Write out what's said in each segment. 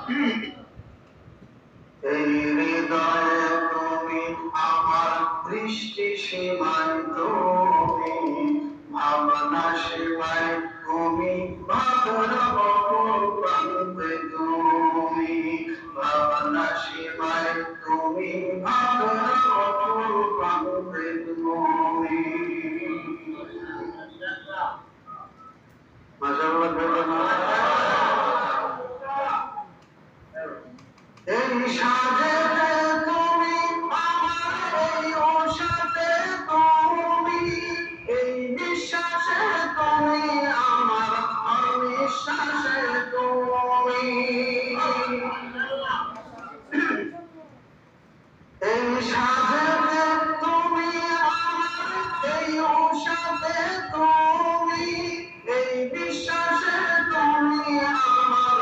এই হৃদয়ে তুমি আমার দৃষ্টি সীমায় তুমি ভাবনা সীমায় তুমি ভাবর অপর প্রান্তে তুমি ভাবনা সীমায় তুমি ভাবর অপর প্রান্তে তুমি এই সাজেতে তুমি আমার এই ওষাতে তুমি এই বিশ্বাসে তুমি আমার অবিশ্বাসে তুমি এই সাজেতে তুমি আমার এই ওষাতে তুমি এই বিশ্বাসে তুমি আমার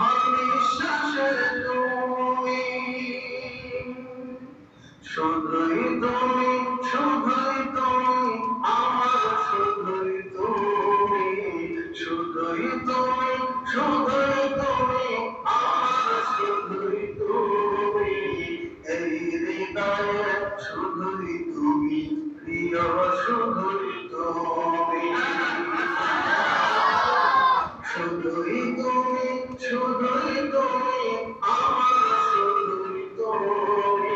অবিশ্বাসে তুমি শুধুই তুমি শুধুই তুমি আমার শুধুই তুমি শুধুই তুমি শুধুই তুমি আমার শুধুই তুমি এই হৃদয়ে শুধুই তুমি প্রিয় শুধুই তুমি শুধুই তুমি শুধুই তুমি আমার শুধুই তুমি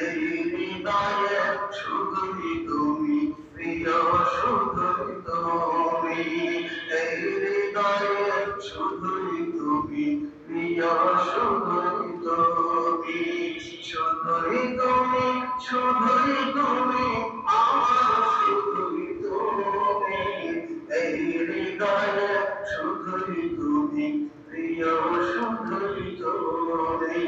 এই হৃদয়ে শুধুই তুমি প্রিয় শুধুই তুমি এই হৃদয়ে শুধুই তুমি প্রিয় শুধুই তুমি শুধুই তুমি শুধুই তুমি আমার শুধুই তুমি এই হৃদয়ে শুধুই তুমি প্রিয় শুধুই তুমি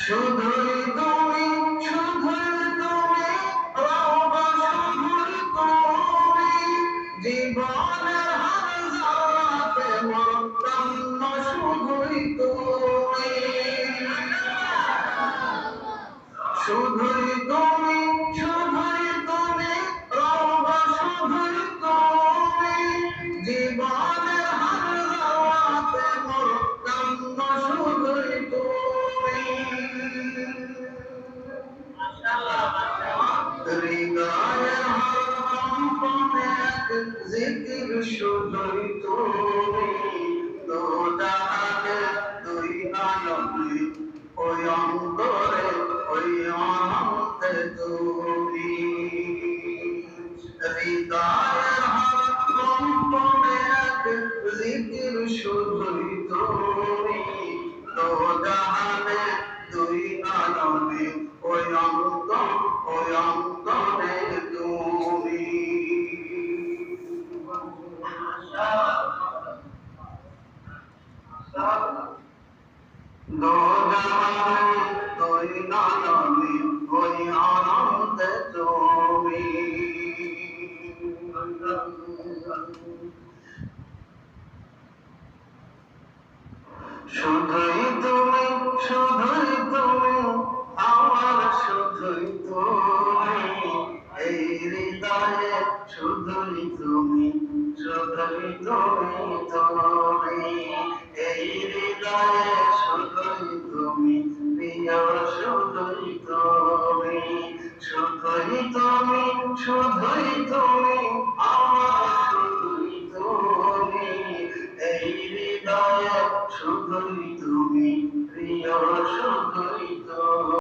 শুধুই তুমি শুধুই তুমি রবা শুধুই তুমি জীবনের হার জানাতে মরতাম শুধুই তুমি শুধুই তুমি শুধুই তুমি রবা শুধুই তুমি জীবনের হার জানাতে মরতাম শুধুই তুমি হৃদয়ের হর কম্পনে এক জিকির শুধুই তুমি দো জাহানে দুই আলমে ওই অন্তরে ওই অনন্তে তুমি হৃদয়ের হর কম্পনে এক জিকির শুধুই তুমি দো জাহানে দুই আলমে ওই অন্তরে তুমি দো জাহানে দুই আলমে ওই অনন্তে তুমি শুধুই তুমি শুধুই তুমি আমার শুধুই তুমি এই হৃদয়ে শুধুই তুমি শুধুই তুমি তুমি এই হৃদয়ে শুধুই তুমি প্রিয় শুধুই তুমি শুধুই তুমি শুধুই তুমি আমার শুধুই তুমি এই হৃদয়ে শুধুই তুমি প্রিয় শুধুই তুমি